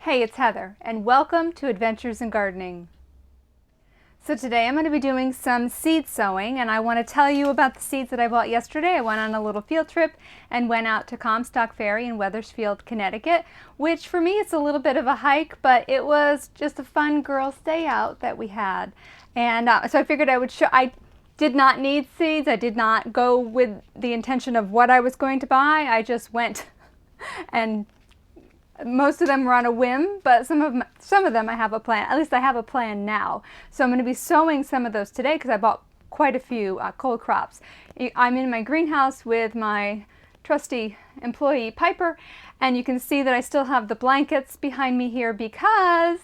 Hey, it's Heather, and welcome to Adventures in Gardening. So today I'm going to be doing some seed sowing, and I want to tell you about the seeds that I bought yesterday. I went on a little field trip and went out to Comstock Ferre in Wethersfield, Connecticut, which for me it's a little bit of a hike, but it was just a fun girls' day out that we had. And so I figured I would show. I did not need seeds. I did not go with the intention of what I was going to buy. I just went and most of them were on a whim, but some of them I have a plan. At least I have a plan now. So I'm going to be sowing some of those today because I bought quite a few cold crops. I'm in my greenhouse with my trusty employee Piper, and you can see that I still have the blankets behind me here because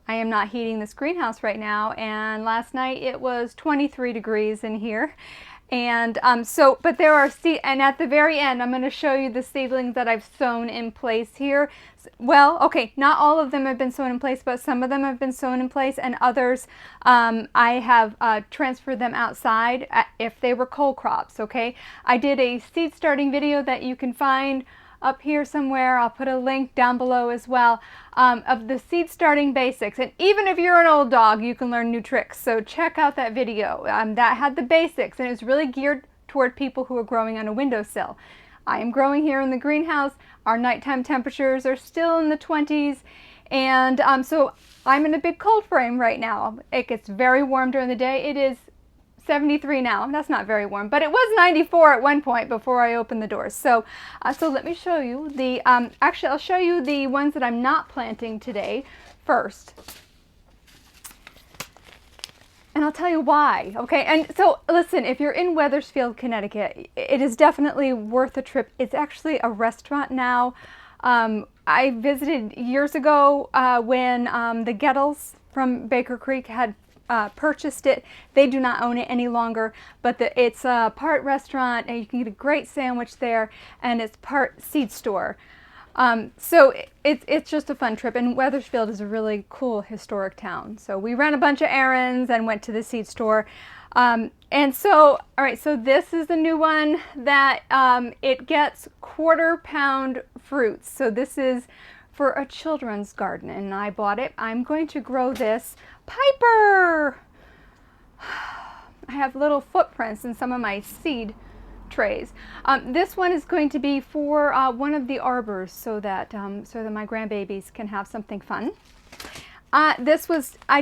I am not heating this greenhouse right now, and last night it was 23 degrees in here. And but there are and at the very end I'm going to show you the seedlings that I've sown in place here. Well, okay, not all of them have been sown in place, but some of them have been sown in place, and others I have transferred them outside if they were cold crops. Okay, I did a seed starting video that you can find up here somewhere. I'll put a link down below as well, of the seed starting basics. And even if you're an old dog, you can learn new tricks. So check out that video. That had the basics, and it's really geared toward people who are growing on a windowsill. I am growing here in the greenhouse. Our nighttime temperatures are still in the 20s. And so I'm in a big cold frame right now. It gets very warm during the day. It is 73 now. That's not very warm, but it was 94 at one point before I opened the doors. So let me show you the, actually I'll show you the ones that I'm not planting today first. And I'll tell you why, okay? And so listen, if you're in Wethersfield, Connecticut, it is definitely worth a trip. It's actually a restaurant now. I visited years ago when the Gettles from Baker Creek had purchased it. They do not own it any longer, but it's a part restaurant, and you can get a great sandwich there, and it's part seed store. So it's just a fun trip, and Wethersfield is a really cool historic town. So we ran a bunch of errands and went to the seed store. And so, all right, so this is the new one that it gets quarter-pound fruits. So this is for a children's garden, and I bought it. I'm going to grow this. Piper! I have little footprints in some of my seed trays. This one is going to be for one of the arbors so that my grandbabies can have something fun. I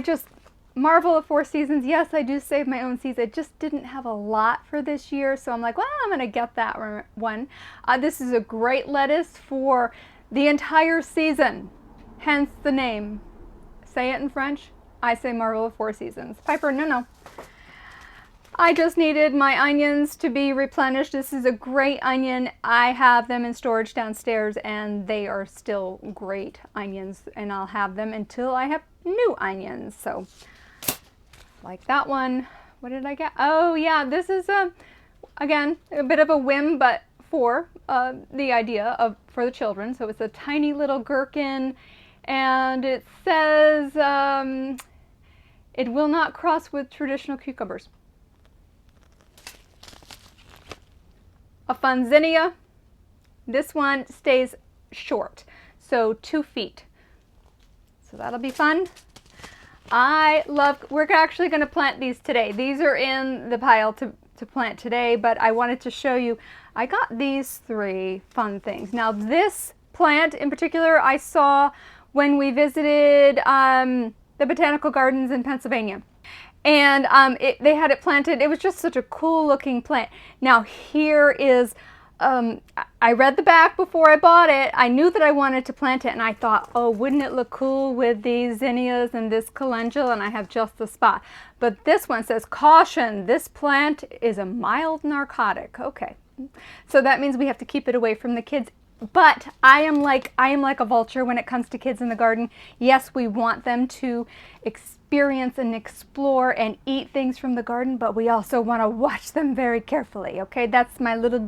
just marvel of four seasons. Yes, I do save my own seeds. I just didn't have a lot for this year, so I'm like, well, I'm going to get that one. This is a great lettuce for the entire season, hence the name. Say it in French. I say marvel of four seasons. Piper, no. I just needed my onions to be replenished. This is a great onion. I have them in storage downstairs, and they are still great onions, and I'll have them until I have new onions. So, like that one. What did I get? Oh yeah, this is again a bit of a whim, but for the idea for the children. So it's a tiny little gherkin, and it says it will not cross with traditional cucumbers. A fun zinnia. This one stays short, so 2 feet. So that'll be fun. We're actually going to plant these today. These are in the pile to plant today, but I wanted to show you. I got these 3 fun things. Now this plant in particular I saw when we visited the botanical gardens in Pennsylvania. And they had it planted. It was just such a cool looking plant. Now here is, I read the back before I bought it. I knew that I wanted to plant it, and I thought, oh, wouldn't it look cool with these zinnias and this calendula, and I have just the spot. But this one says, caution, this plant is a mild narcotic. Okay, so that means we have to keep it away from the kids. But I am like a vulture when it comes to kids in the garden. Yes, we want them to experience and explore and eat things from the garden, but we also want to watch them very carefully. Okay, that's my little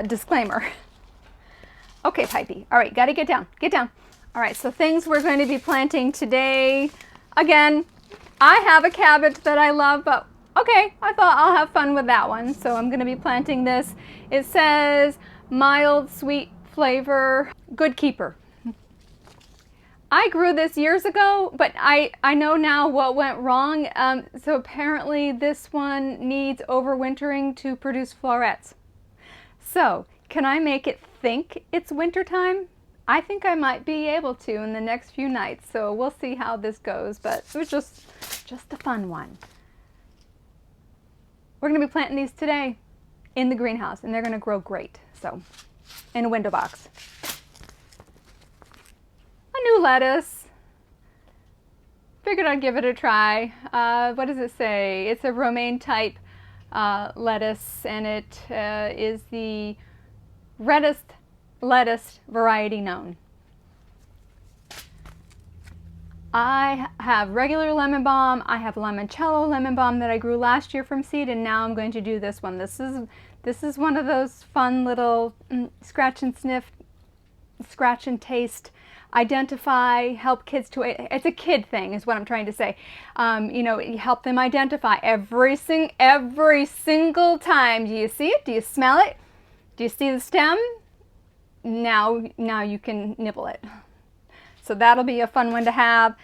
disclaimer. Okay, Pipey. All right, gotta get down. Get down. All right, so things we're going to be planting today. Again, I have a cabbage that I love, but okay, I thought I'll have fun with that one. So I'm going to be planting this. It says mild, sweet flavor, good keeper. I grew this years ago, but I know now what went wrong. So apparently this one needs overwintering to produce florets. So can I make it think it's wintertime? I think I might be able to in the next few nights. So we'll see how this goes, but it was just a fun one. We're going to be planting these today in the greenhouse, and they're going to grow great. So in a window box. A new lettuce. Figured I'd give it a try. What does it say? It's a romaine type lettuce, and it is the reddest lettuce variety known. I have regular lemon balm. I have limoncello lemon balm that I grew last year from seed, and now I'm going to do this one. This is one of those fun little scratch and sniff, scratch and taste, identify, help kids to, it's a kid thing is what I'm trying to say. You know, you help them identify every single time. Do you see it? Do you smell it? Do you see the stem? Now you can nibble it. So that'll be a fun one to have.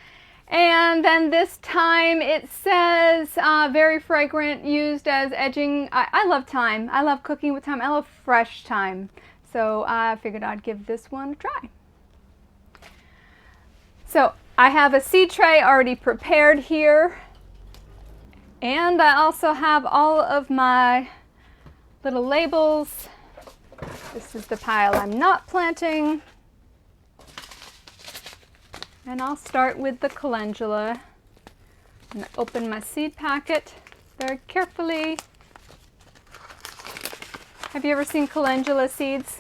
And then this time it says very fragrant, used as edging. I love thyme. I love cooking with thyme. I love fresh thyme. So I figured I'd give this one a try. So I have a seed tray already prepared here. And I also have all of my little labels. This is the pile I'm not planting. And I'll start with the calendula. I'm going to open my seed packet very carefully. Have you ever seen calendula seeds?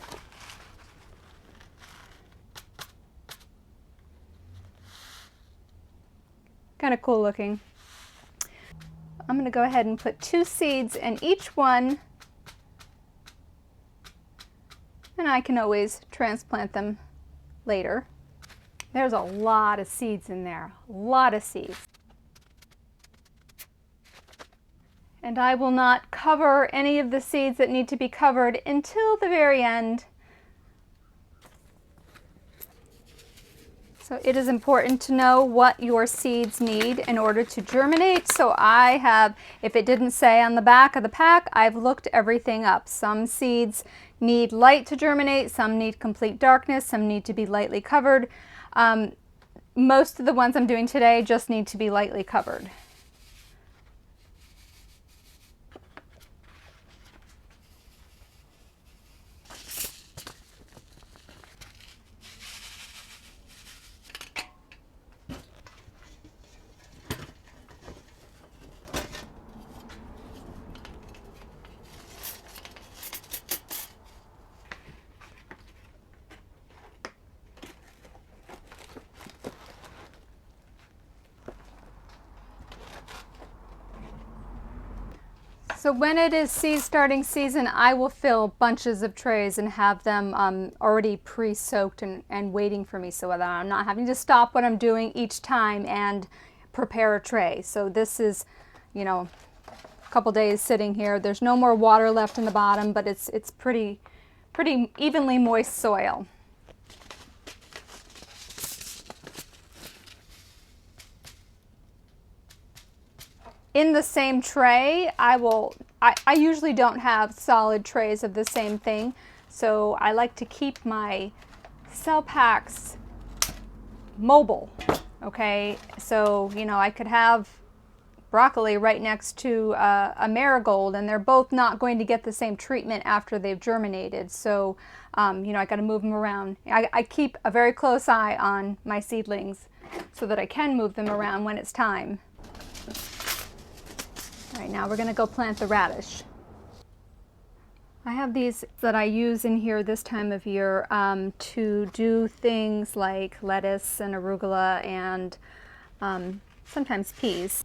Kind of cool looking. I'm going to go ahead and put 2 seeds in each one, and I can always transplant them later. There's a lot of seeds in there, a lot of seeds. And I will not cover any of the seeds that need to be covered until the very end. So it is important to know what your seeds need in order to germinate. So I have, if it didn't say on the back of the pack, I've looked everything up. Some seeds need light to germinate, some need complete darkness, some need to be lightly covered. Most of the ones I'm doing today just need to be lightly covered. So when it is seed starting season, I will fill bunches of trays and have them already pre-soaked and waiting for me, so that I'm not having to stop what I'm doing each time and prepare a tray. So this is, you know, a couple days sitting here. There's no more water left in the bottom, but it's pretty evenly moist soil. In the same tray, I usually don't have solid trays of the same thing, so I like to keep my cell packs mobile, okay? So, you know, I could have broccoli right next to a marigold, and they're both not going to get the same treatment after they've germinated. So, you know, I got to move them around. I keep a very close eye on my seedlings so that I can move them around when it's time. All right, now we're going to go plant the radish. I have these that I use in here this time of year to do things like lettuce and arugula and sometimes peas.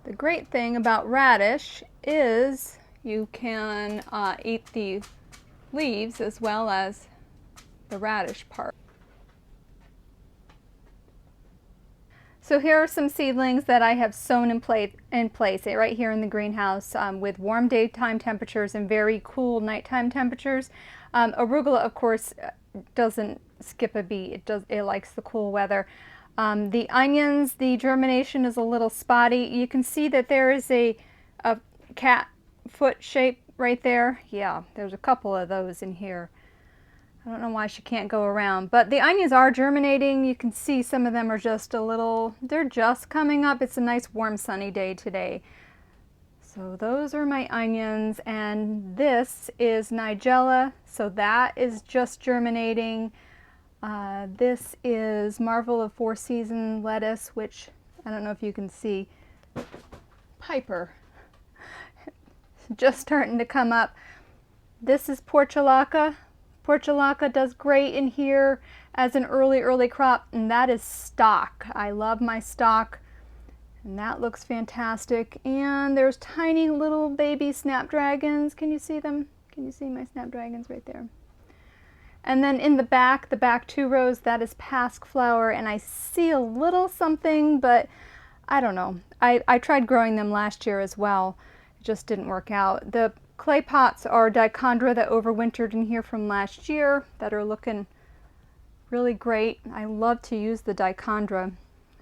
The great thing about radish is you can eat the leaves as well as the radish part. So here are some seedlings that I have sown in place right here in the greenhouse with warm daytime temperatures and very cool nighttime temperatures. Arugula, of course, doesn't skip a beat. It likes the cool weather. The onions, the germination is a little spotty. You can see that there is a cat foot shape right there. Yeah, there's a couple of those in here. I don't know why she can't go around, but the onions are germinating. You can see some of them are just a little, they're just coming up. It's a nice warm sunny day today. So those are my onions, and this is Nigella, so that is just germinating. This is Marvel of Four Season lettuce, which I don't know if you can see. Piper. Just starting to come up. This is Portulaca. Portulaca does great in here as an early crop, and that is stock. I love my stock, and that looks fantastic. And there's tiny little baby snapdragons. Can you see them? Can you see my snapdragons right there? And then in the back 2 rows, that is pasque flower, and I see a little something, but I don't know. I tried growing them last year as well. It just didn't work out. The clay pots are dichondra that overwintered in here from last year that are looking really great. I love to use the dichondra.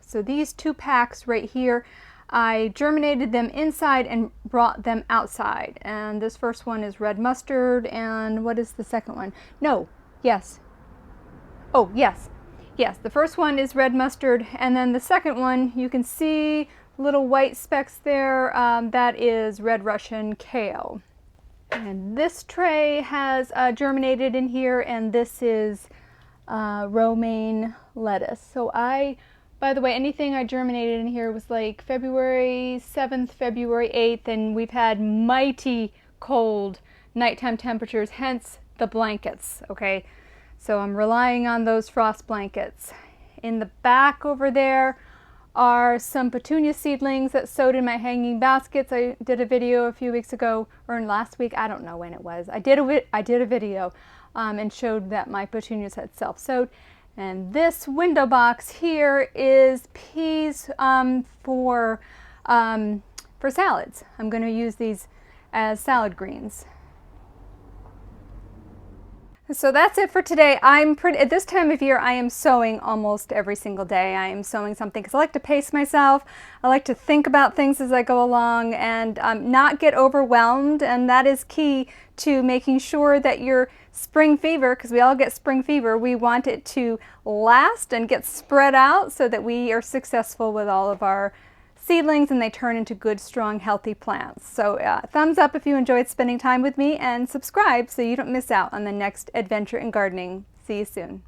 So these 2 packs right here, I germinated them inside and brought them outside. And this first one is red mustard, and what is the second one? No, yes. Oh, yes. Yes, the first one is red mustard, and then the second one, you can see little white specks there, that is red Russian kale. And this tray has germinated in here, and this is romaine lettuce. So by the way, anything I germinated in here was like February 7th, February 8th, and we've had mighty cold nighttime temperatures, hence the blankets, okay? So I'm relying on those frost blankets. In the back over there are some petunia seedlings that sowed in my hanging baskets. I did a video a few weeks ago, or last week, I don't know when it was. I did a video and showed that my petunias had self-sowed. And this window box here is peas for salads. I'm going to use these as salad greens. So that's it for today. At this time of year, I am sewing almost every single day. I am sewing something because I like to pace myself. I like to think about things as I go along and not get overwhelmed. And that is key to making sure that your spring fever, because we all get spring fever, we want it to last and get spread out so that we are successful with all of our seedlings and they turn into good, strong, healthy plants. So thumbs up if you enjoyed spending time with me, and subscribe so you don't miss out on the next adventure in gardening. See you soon.